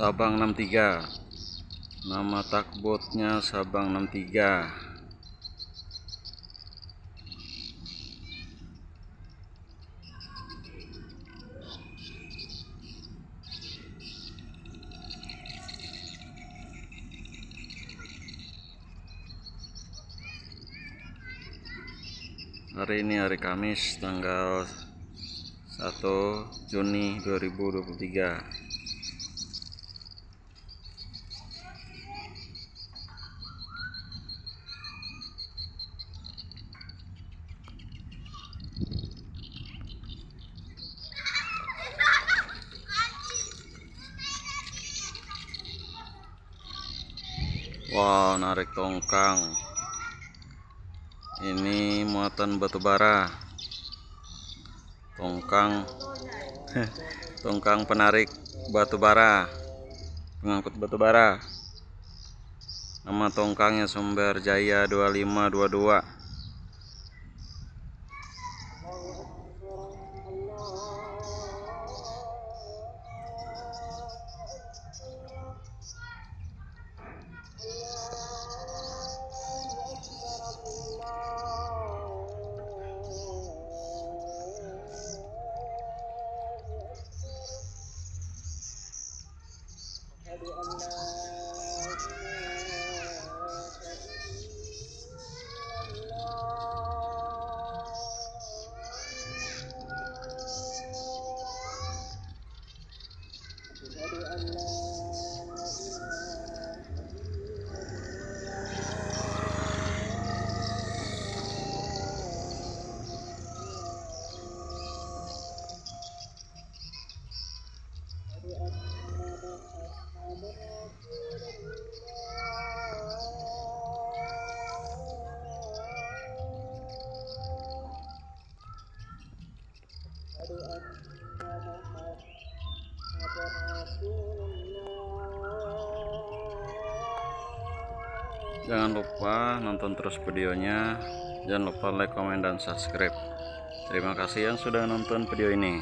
Sabang 63. Nama takbotnya Sabang 63. Hari ini hari Kamis tanggal 1 Juni 2023. Wow, narik tongkang. Ini muatan batu bara. Tongkang tongkang penarik batu bara, pengangkut batu bara. Nama tongkangnya Sumber Jaya 2522. Jangan lupa nonton terus videonya. Jangan lupa like, komen, dan subscribe. Terima kasih yang sudah nonton video ini.